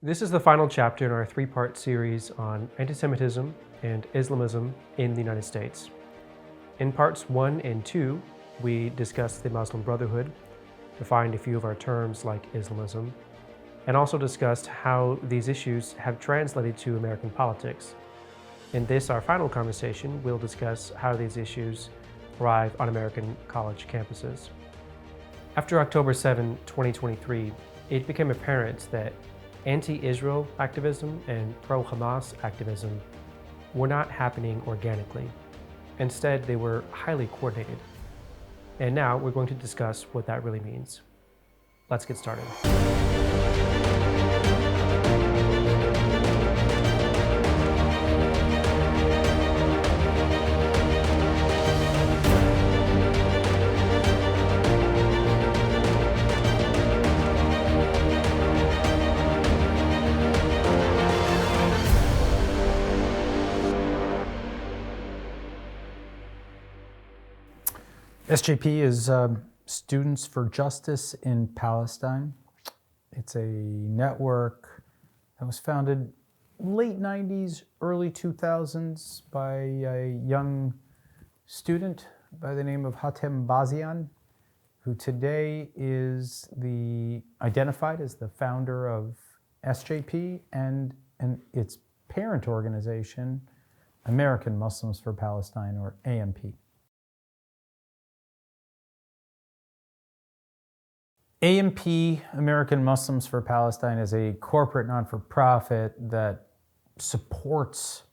This is the final chapter in our three-part series on antisemitism and Islamism in the United States. In parts 1 and 2, we discussed the Muslim Brotherhood, defined a few of our terms like Islamism, and also discussed how these issues have translated to American politics. In this, our final conversation, we'll discuss how these issues thrive on American college campuses. After October 7, 2023, it became apparent that anti-Israel activism and pro-Hamas activism were not happening organically. Instead, they were highly coordinated. And now we're going to discuss what that really means. Let's get started. SJP is Students for Justice in Palestine. It's a network that was founded late 90s, early 2000s by a young student by the name of Hatem Bazian, who today is identified as the founder of SJP and its parent organization, American Muslims for Palestine, or AMP. AMP, American Muslims for Palestine, is a corporate non-for-profit that supports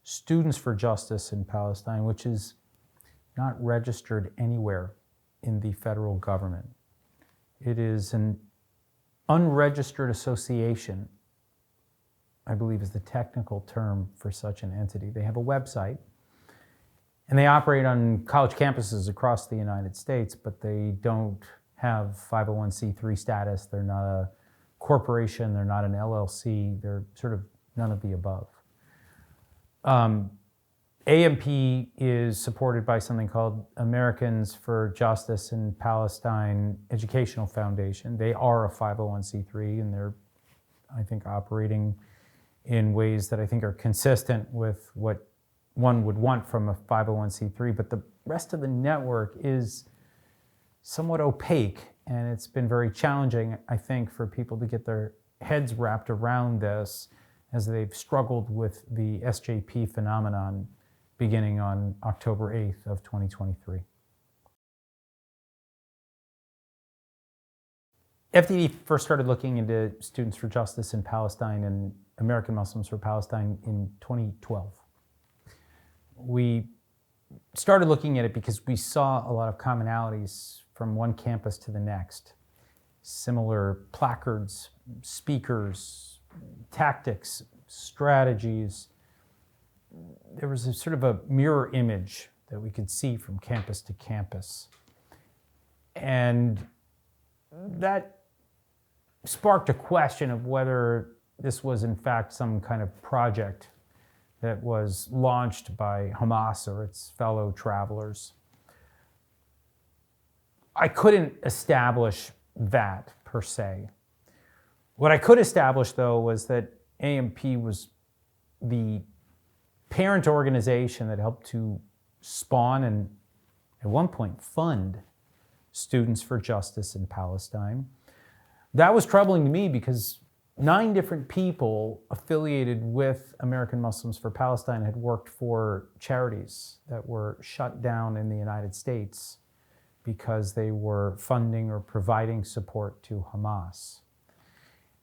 Students for Justice in Palestine, which is not registered anywhere in the federal government. It is an unregistered association, I believe is the technical term for such an entity. They have a website, and they operate on college campuses across the United States, but they don't have 501c3 status. They're not a corporation. They're not an LLC. They're sort of none of the above. AMP is supported by something called Americans for Justice in Palestine Educational Foundation. They are a 501c3, and they're, I think, operating in ways that I think are consistent with what one would want from a 501c3. But the rest of the network is somewhat opaque, and it's been very challenging, I think, for people to get their heads wrapped around this as they've struggled with the SJP phenomenon beginning on October 8th of 2023. FDD first started looking into Students for Justice in Palestine and American Muslims for Palestine in 2012. We started looking at it because we saw a lot of commonalities from one campus to the next. Similar placards, speakers, tactics, strategies. There was a sort of a mirror image that we could see from campus to campus. And that sparked a question of whether this was in fact some kind of project that was launched by Hamas or its fellow travelers. I couldn't establish that per se. What I could establish, though, was that AMP was the parent organization that helped to spawn and at one point fund Students for Justice in Palestine. That was troubling to me because 9 different people affiliated with American Muslims for Palestine had worked for charities that were shut down in the United States because they were funding or providing support to Hamas.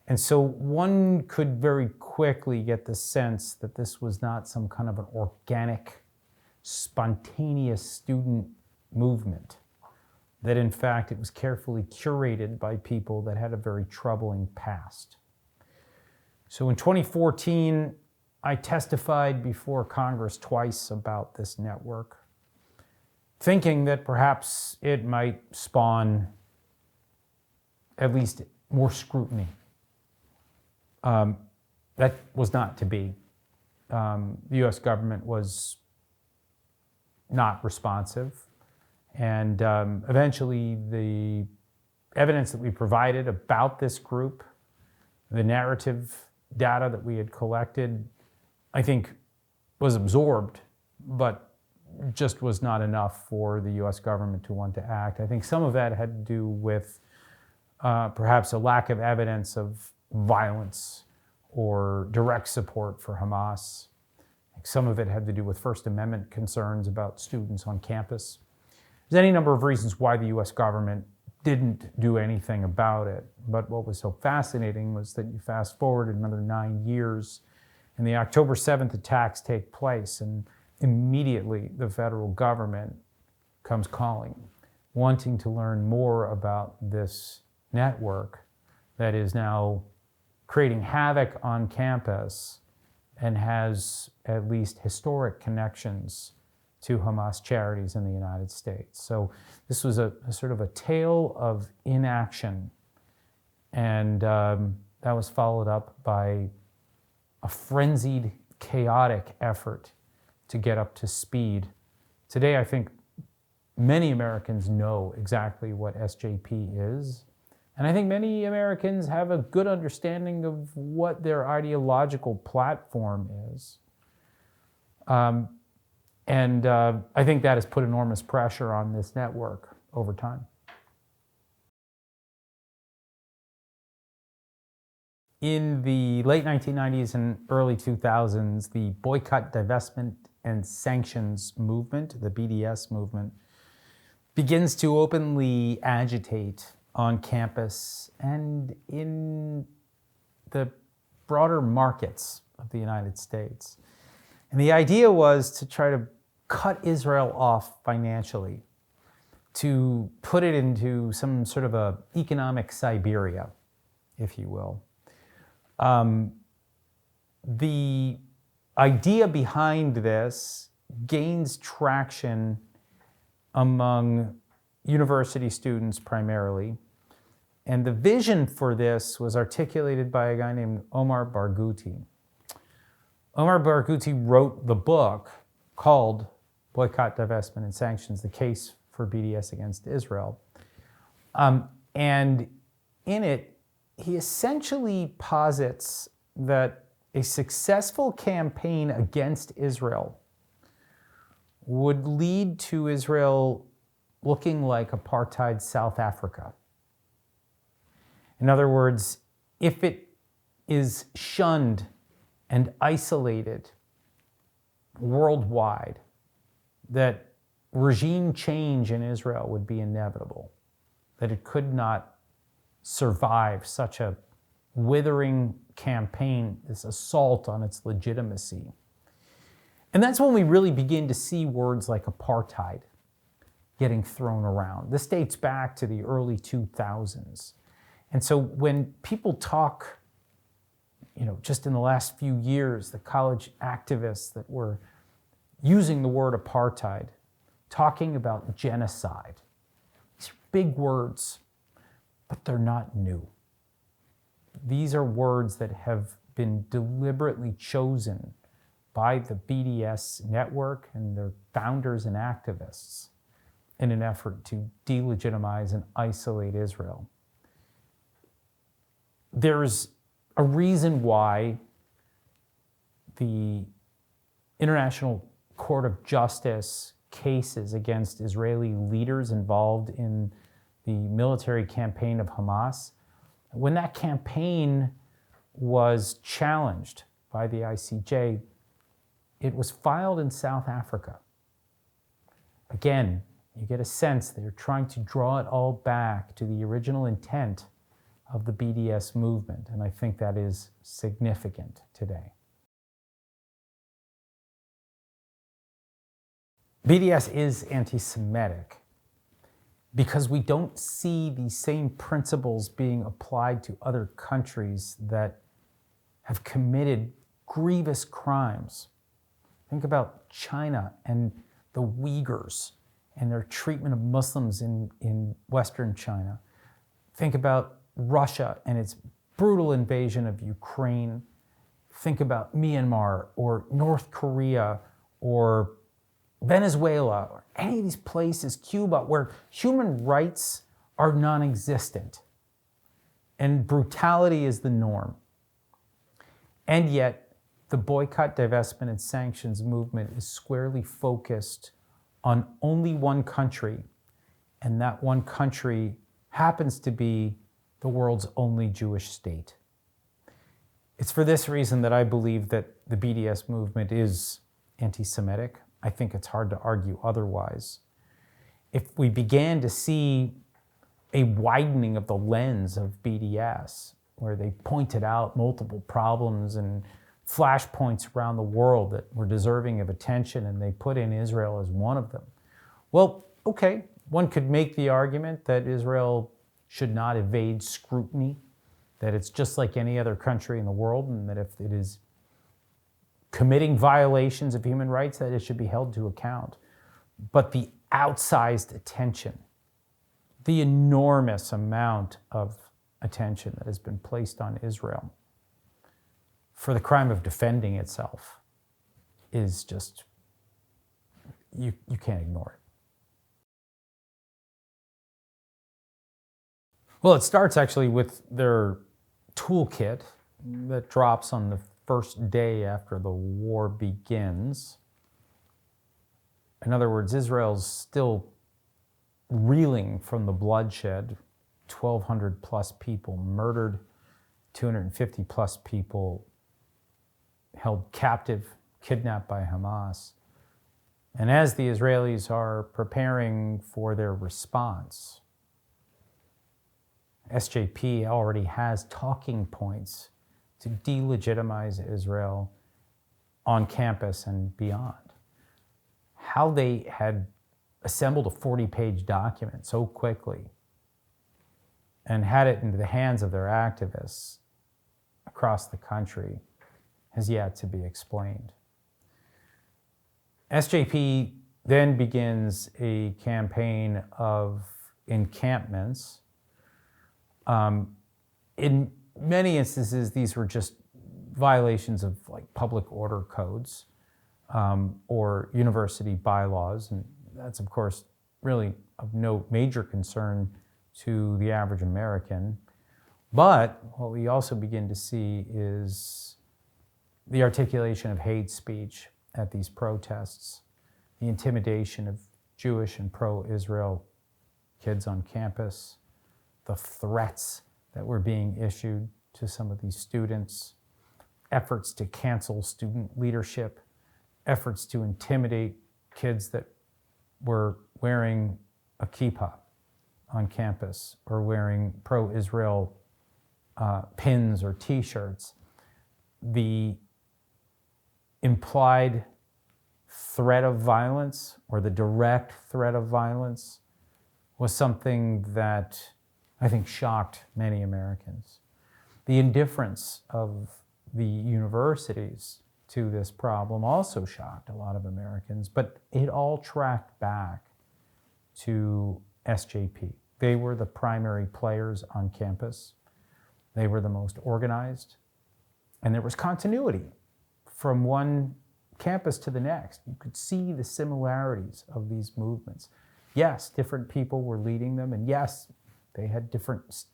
And so one could very quickly get the sense that this was not some kind of an organic, spontaneous student movement, that in fact it was carefully curated by people that had a very troubling past. So in 2014, I testified before Congress twice about this network, thinking that perhaps it might spawn at least more scrutiny. That was not to be. The US government was not responsive, and eventually the evidence that we provided about this group The narrative data that we had collected, I think, was absorbed, but just was not enough for the US government to want to act. I think some of that had to do with perhaps a lack of evidence of violence or direct support for Hamas. Some of it had to do with First Amendment concerns about students on campus. There's any number of reasons why the US government didn't do anything about it. But what was so fascinating was that you fast forward another 9 years, and the October 7th attacks take place, and immediately the federal government comes calling, wanting to learn more about this network that is now creating havoc on campus and has at least historic connections to Hamas charities in the United States. So this was a sort of a tale of inaction, and that was followed up by a frenzied, chaotic effort to get up to speed. Today, I think many Americans know exactly what SJP is, and I think many Americans have a good understanding of what their ideological platform is. And I think that has put enormous pressure on this network over time. In the late 1990s and early 2000s, the boycott, divestment, and sanctions movement, the BDS movement, begins to openly agitate on campus and in the broader markets of the United States. And the idea was to try to cut Israel off financially, to put it into some sort of a economic Siberia, if you will. The idea behind this gains traction among university students primarily, and the vision for this was articulated by a guy named Omar Barghouti. Omar Barghouti wrote the book called Boycott, Divestment, and Sanctions, The Case for BDS Against Israel. And in it, he essentially posits that a successful campaign against Israel would lead to Israel looking like apartheid South Africa. In other words, if it is shunned and isolated worldwide, that regime change in Israel would be inevitable, that it could not survive such a withering campaign, this assault on its legitimacy. And that's when we really begin to see words like apartheid getting thrown around. This dates back to the early 2000s. And so when people talk, just in the last few years, the college activists that were using the word apartheid, talking about genocide, these are big words, but they're not new. These are words that have been deliberately chosen by the BDS network and their founders and activists in an effort to delegitimize and isolate Israel. There's a reason why the International Court of Justice cases against Israeli leaders involved in the military campaign of Hamas, when that campaign was challenged by the ICJ, it was filed in South Africa. Again, you get a sense that you're trying to draw it all back to the original intent of the BDS movement, and I think that is significant today. BDS is anti-Semitic because we don't see these same principles being applied to other countries that have committed grievous crimes. Think about China and the Uyghurs and their treatment of Muslims in Western China. Think about Russia and its brutal invasion of Ukraine. Think about Myanmar or North Korea or Venezuela or any of these places, Cuba, where human rights are non-existent and brutality is the norm. And yet, the boycott, divestment, and sanctions movement is squarely focused on only one country, and that one country happens to be the world's only Jewish state. It's for this reason that I believe that the BDS movement is anti-Semitic. I think it's hard to argue otherwise. If we began to see a widening of the lens of BDS, where they pointed out multiple problems and flashpoints around the world that were deserving of attention, and they put in Israel as one of them. Well, okay, one could make the argument that Israel should not evade scrutiny, that it's just like any other country in the world, and that if it is committing violations of human rights, that it should be held to account. But the outsized attention, the enormous amount of attention that has been placed on Israel for the crime of defending itself is just, you can't ignore it. Well, it starts actually with their toolkit that drops on the first day after the war begins. In other words, Israel's still reeling from the bloodshed. 1,200 plus people murdered, 250 plus people held captive, kidnapped by Hamas. And as the Israelis are preparing for their response, SJP already has talking points to delegitimize Israel on campus and beyond. How they had assembled a 40-page document so quickly and had it into the hands of their activists across the country has yet to be explained. SJP then begins a campaign of encampments. In many instances, these were just violations of like public order codes or university bylaws, and that's of course really of no major concern to the average American. But what we also begin to see is the articulation of hate speech at these protests, the intimidation of Jewish and pro-Israel kids on campus, the threats that were being issued to some of these students, efforts to cancel student leadership, efforts to intimidate kids that were wearing a kippah on campus or wearing pro-Israel pins or t-shirts. The implied threat of violence or the direct threat of violence was something that I think shocked many Americans. The indifference of the universities to this problem also shocked a lot of Americans, but it all tracked back to SJP. They were the primary players on campus. They were the most organized, and there was continuity from one campus to the next. You could see the similarities of these movements. Yes, different people were leading them, and yes, they had different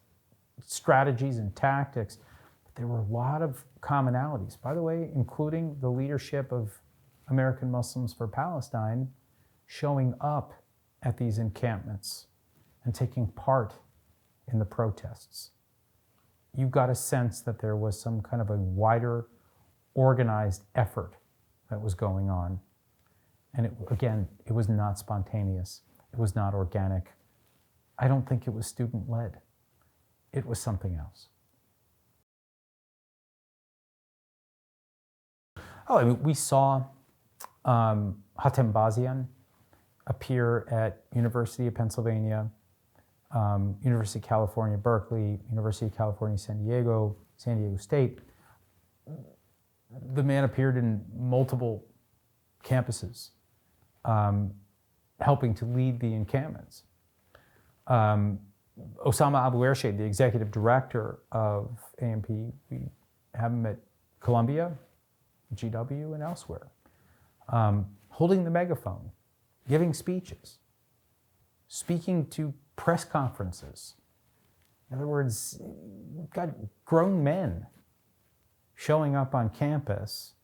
strategies and tactics, but there were a lot of commonalities. By the way, including the leadership of American Muslims for Palestine showing up at these encampments and taking part in the protests. You got a sense that there was some kind of a wider, organized effort that was going on. And it was not spontaneous. It was not organic. I don't think it was student-led. It was something else. Oh, I mean, we saw Hatem Bazian appear at University of Pennsylvania, University of California, Berkeley, University of California, San Diego State. The man appeared in multiple campuses, helping to lead the encampments. Osama Abu Ershad, the executive director of AMP, we have him at Columbia, GW, and elsewhere, holding the megaphone, giving speeches, speaking to press conferences. In other words, we've got grown men showing up on campus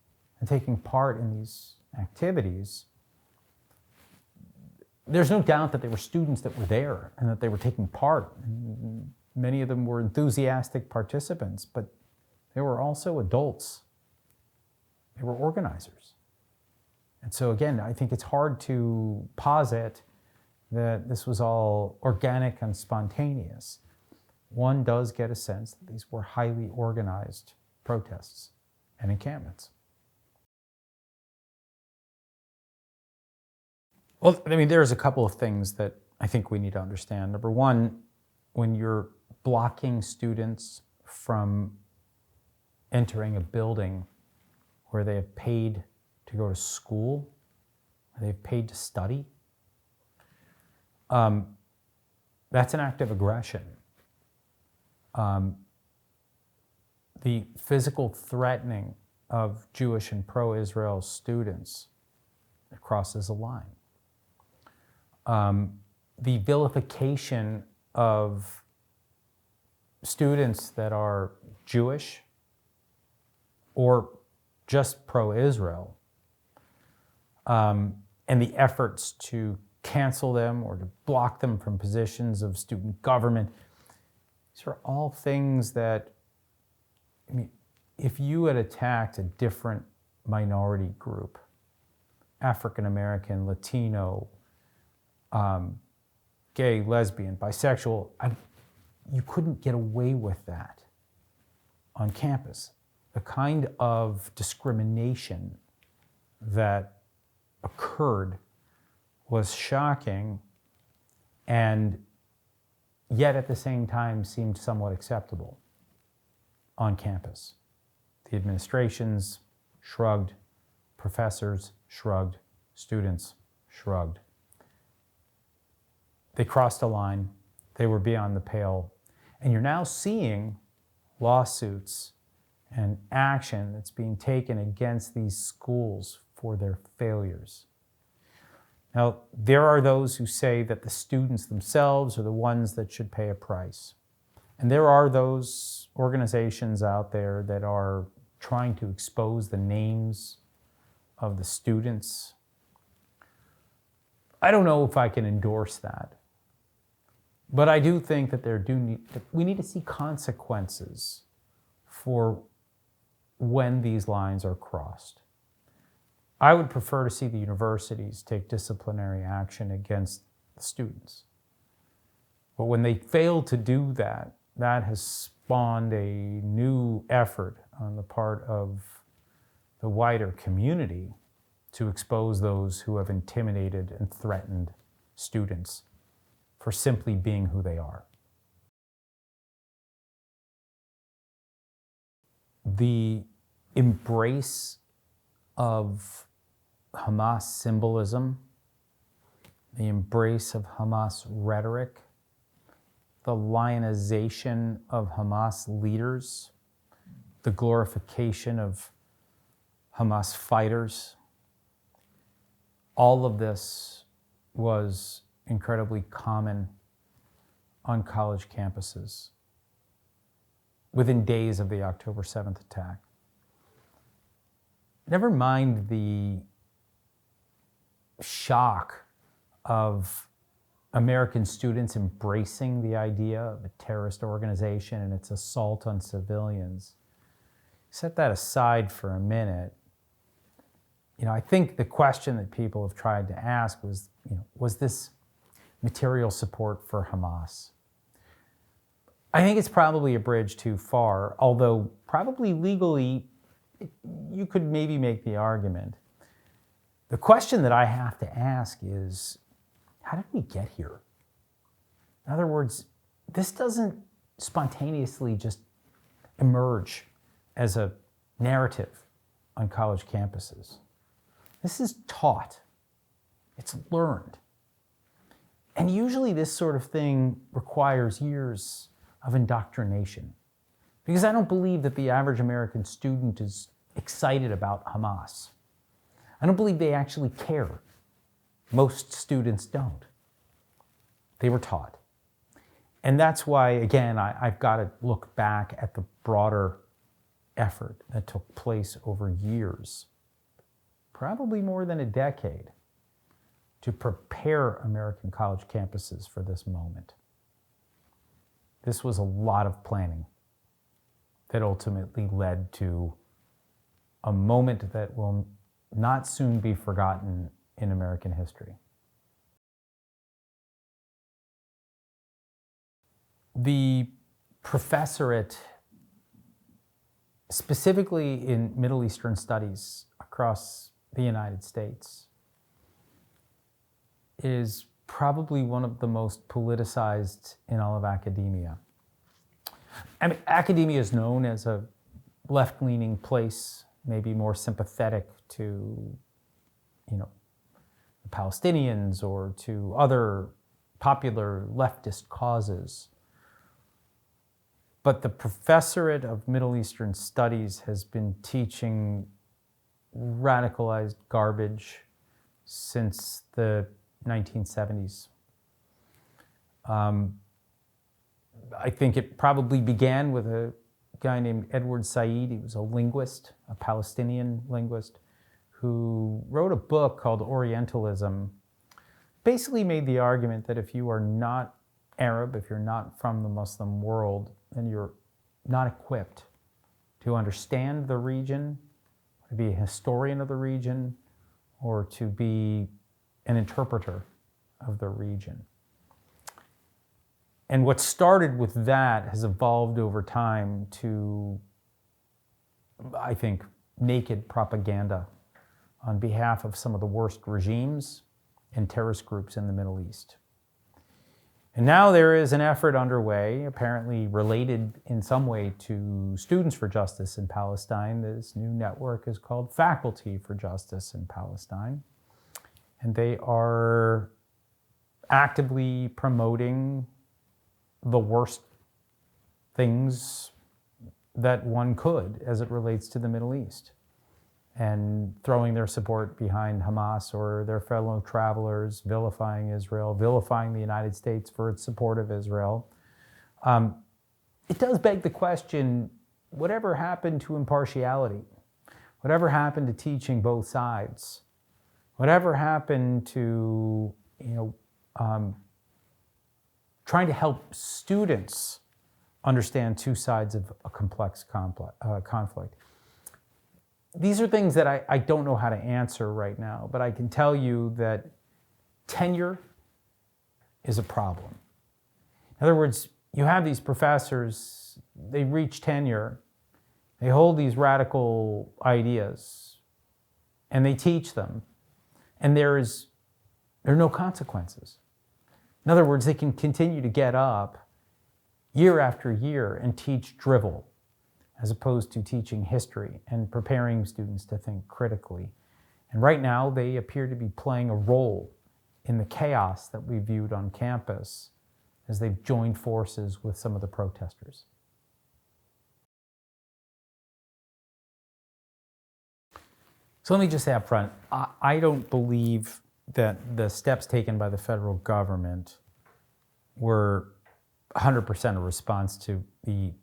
and taking part in these activities, there's no doubt that there were students that were there and that they were taking part. And many of them were enthusiastic participants, but there were also adults. They were organizers. And so again, I think it's hard to posit that this was all organic and spontaneous. One does get a sense that these were highly organized protests and encampments. Well, I mean, there's a couple of things that I think we need to understand. Number one, when you're blocking students from entering a building where they have paid to go to school, where they've paid to study, that's an act of aggression. The physical threatening of Jewish and pro-Israel students crosses a line. The vilification of students that are Jewish or just pro-Israel, and the efforts to cancel them or to block them from positions of student government, these are all things that, I mean, if you had attacked a different minority group, African American, Latino, gay, lesbian, bisexual, you couldn't get away with that on campus. The kind of discrimination that occurred was shocking and yet at the same time seemed somewhat acceptable on campus. The administrations shrugged, professors shrugged, students shrugged. They crossed a line, they were beyond the pale, and you're now seeing lawsuits and action that's being taken against these schools for their failures. Now, there are those who say that the students themselves are the ones that should pay a price. And there are those organizations out there that are trying to expose the names of the students. I don't know if I can endorse that. But I do think that we need to see consequences for when these lines are crossed. I would prefer to see the universities take disciplinary action against the students. But when they fail to do that, that has spawned a new effort on the part of the wider community to expose those who have intimidated and threatened students for simply being who they are. The embrace of Hamas symbolism, the embrace of Hamas rhetoric, the lionization of Hamas leaders, the glorification of Hamas fighters, all of this was incredibly common on college campuses within days of the October 7th attack. Never mind the shock of American students embracing the idea of a terrorist organization and its assault on civilians. Set that aside for a minute. I think the question that people have tried to ask was, was this material support for Hamas? I think it's probably a bridge too far, although probably legally you could maybe make the argument. The question that I have to ask is, how did we get here? In other words, this doesn't spontaneously just emerge as a narrative on college campuses. This is taught. It's learned. And usually this sort of thing requires years of indoctrination. Because I don't believe that the average American student is excited about Hamas. I don't believe they actually care. Most students don't. They were taught. And that's why, again, I've got to look back at the broader effort that took place over years, probably more than a decade, to prepare American college campuses for this moment. This was a lot of planning that ultimately led to a moment that will not soon be forgotten in American history. The professorate, specifically in Middle Eastern studies across the United States, is probably one of the most politicized in all of academia. I mean, academia is known as a left-leaning place, maybe more sympathetic to, the Palestinians or to other popular leftist causes. But the professorate of Middle Eastern Studies has been teaching radicalized garbage since the 1970s. I think it probably began with a guy named Edward Said. He was a linguist, a Palestinian linguist, who wrote a book called Orientalism. Basically made the argument that if you are not Arab, if you're not from the Muslim world, then you're not equipped to understand the region, to be a historian of the region, or to be an interpreter of the region. And what started with that has evolved over time to, I think, naked propaganda on behalf of some of the worst regimes and terrorist groups in the Middle East. And now there is an effort underway, apparently related in some way to Students for Justice in Palestine. This new network is called Faculty for Justice in Palestine. And they are actively promoting the worst things that one could as it relates to the Middle East, and throwing their support behind Hamas or their fellow travelers, vilifying Israel, vilifying the United States for its support of Israel. It does beg the question, whatever happened to impartiality? Whatever happened to teaching both sides? Whatever happened to, trying to help students understand two sides of a complex conflict? These are things that I don't know how to answer right now, but I can tell you that tenure is a problem. In other words, you have these professors, they reach tenure, they hold these radical ideas, and they teach them, and there are no consequences. In other words, they can continue to get up year after year and teach drivel, as opposed to teaching history and preparing students to think critically. And right now, they appear to be playing a role in the chaos that we viewed on campus as they've joined forces with some of the protesters. So let me just say up front, I don't believe that the steps taken by the federal government were 100% a response to the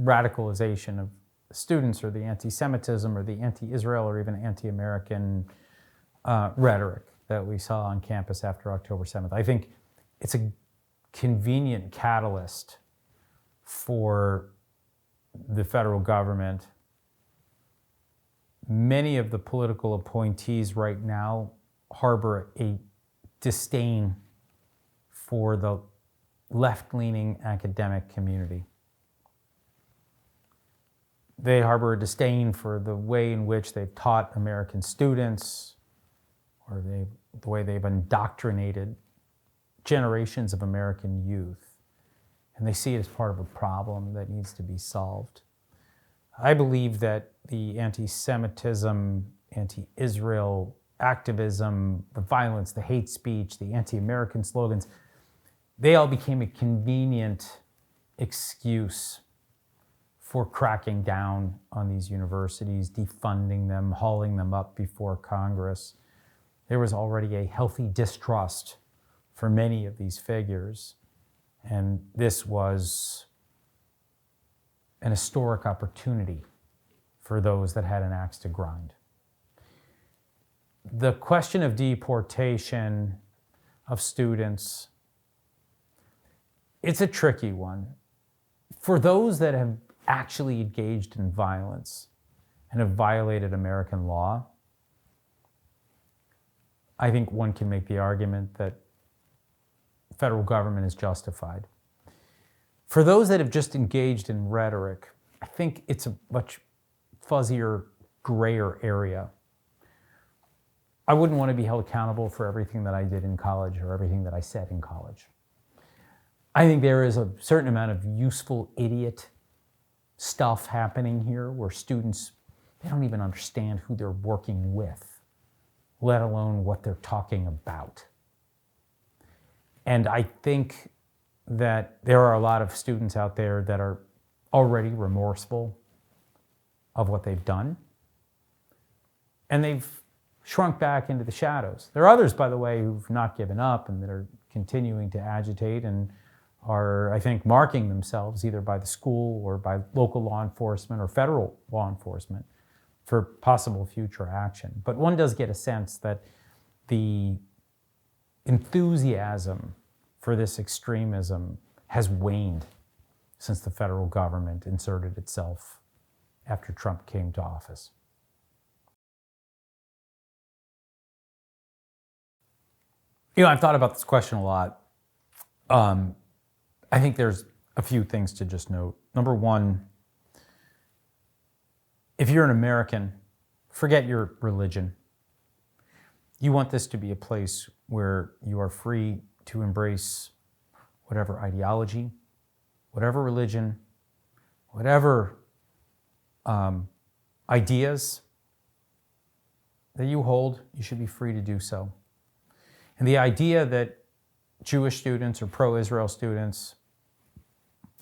radicalization of students or the anti-Semitism or the anti-Israel or even anti-American rhetoric that we saw on campus after October 7th. I think it's a convenient catalyst for the federal government. Many of the political appointees right now harbor a disdain for the left-leaning academic community. They harbor a disdain for the way in which they've taught American students, or the way they've indoctrinated generations of American youth. And they see it as part of a problem that needs to be solved. I believe that the anti-Semitism, anti-Israel activism, the violence, the hate speech, the anti-American slogans, they all became a convenient excuse for cracking down on these universities, defunding them, hauling them up before Congress. There was already a healthy distrust for many of these figures, and this was an historic opportunity for those that had an axe to grind. The question of deportation of students, it's a tricky one. For those that have actually engaged in violence and have violated American law, I think one can make the argument that the federal government is justified. For those that have just engaged in rhetoric, I think it's a much fuzzier, grayer area. I wouldn't want to be held accountable for everything that I did in college or everything that I said in college. I think there is a certain amount of useful idiot stuff happening here where students, they don't even understand who they're working with, let alone what they're talking about. And I think that there are a lot of students out there that are already remorseful of what they've done, and they've shrunk back into the shadows. There are others, by the way, who've not given up and that are continuing to agitate and are, I think, marking themselves either by the school or by local law enforcement or federal law enforcement for possible future action. But one does get a sense that the enthusiasm for this extremism has waned since the federal government inserted itself after Trump came to office. You know, I've thought about this question a lot. I think there's a few things to just note. Number one, if you're an American, forget your religion. You want this to be a place where you are free to embrace whatever ideology, whatever religion, whatever ideas that you hold, you should be free to do so. And the idea that Jewish students or pro-Israel students,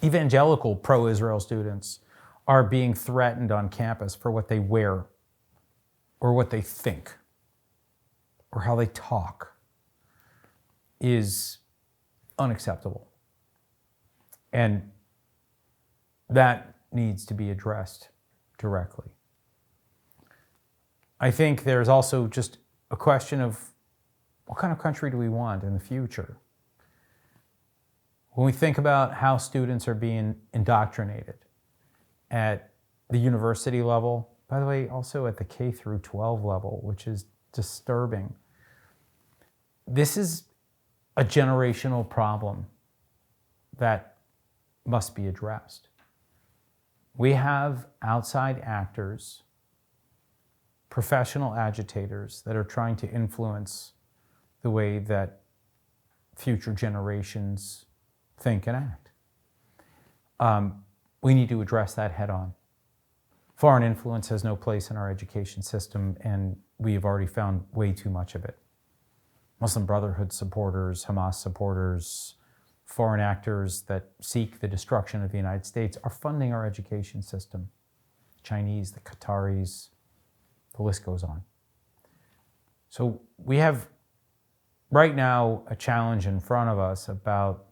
evangelical pro-Israel students, are being threatened on campus for what they wear or what they think or how they talk is unacceptable. And that needs to be addressed directly. I think there's also just a question of what kind of country do we want in the future? When we think about how students are being indoctrinated at the university level, by the way, also at the K through 12 level, which is disturbing, this is a generational problem that must be addressed. We have outside actors, professional agitators that are trying to influence the way that future generations think and act. We need to address that head on. Foreign influence has no place in our education system, and we have already found way too much of it. Muslim Brotherhood supporters, Hamas supporters, foreign actors that seek the destruction of the United States are funding our education system. Chinese, the Qataris, the list goes on. So we have right now a challenge in front of us about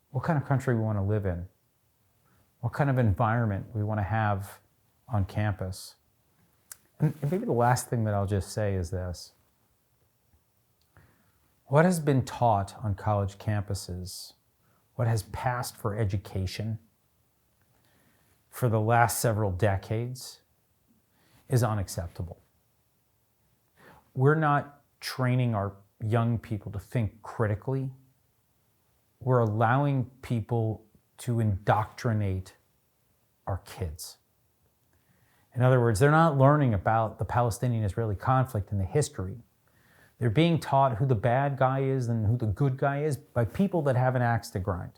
what kind of country we want to live in, what kind of environment we want to have on campus. And maybe the last thing that I'll just say is this. What has been taught on college campuses, what has passed for education for the last several decades is unacceptable. We're not training our young people to think critically. We're allowing people to indoctrinate our kids. In other words, they're not learning about the Palestinian-Israeli conflict and the history. They're being taught who the bad guy is and who the good guy is by people that have an axe to grind.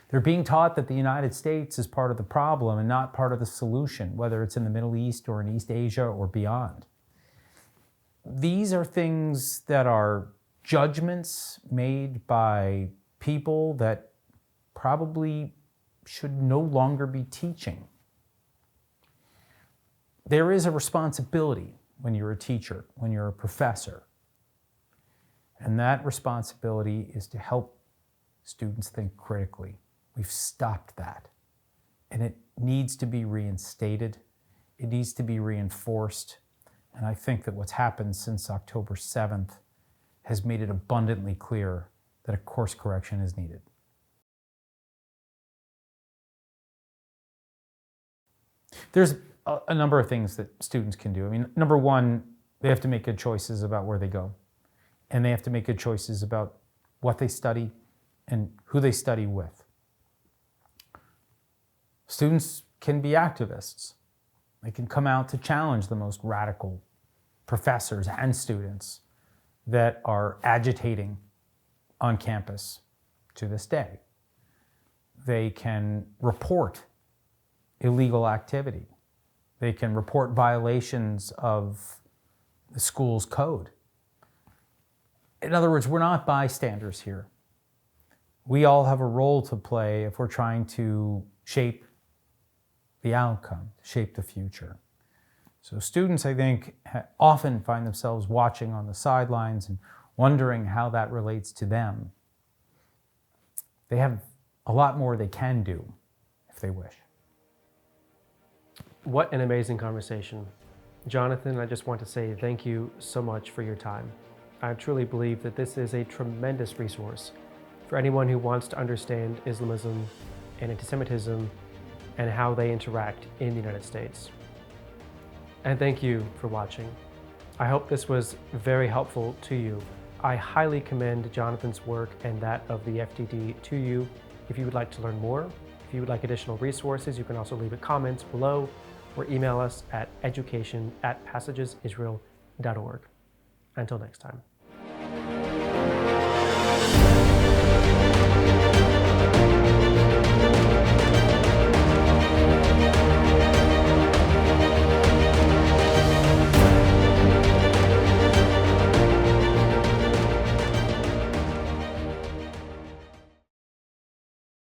They're being taught that the United States is part of the problem and not part of the solution, whether it's in the Middle East or in East Asia or beyond. These are things that are judgments made by people that probably should no longer be teaching. There is a responsibility when you're a teacher, when you're a professor. And that responsibility is to help students think critically. We've stopped that. And it needs to be reinstated. It needs to be reinforced. And I think that what's happened since October 7th has made it abundantly clear that a course correction is needed. There's a number of things that students can do. I mean, number one, they have to make good choices about where they go. And they have to make good choices about what they study and who they study with. Students can be activists. They can come out to challenge the most radical professors and students that are agitating on campus to this day. They can report illegal activity. They can report violations of the school's code. In other words, we're not bystanders here. We all have a role to play if we're trying to shape the outcome, shape the future. So students, I think, often find themselves watching on the sidelines and wondering how that relates to them. They have a lot more they can do if they wish. What an amazing conversation. Jonathan, I just want to say thank you so much for your time. I truly believe that this is a tremendous resource for anyone who wants to understand Islamism and antisemitism and how they interact in the United States. And thank you for watching. I hope this was very helpful to you. I highly commend Jonathan's work and that of the FDD to you. If you would like to learn more, if you would like additional resources, you can also leave a comment below or email us at education@passagesisrael.org. Until next time.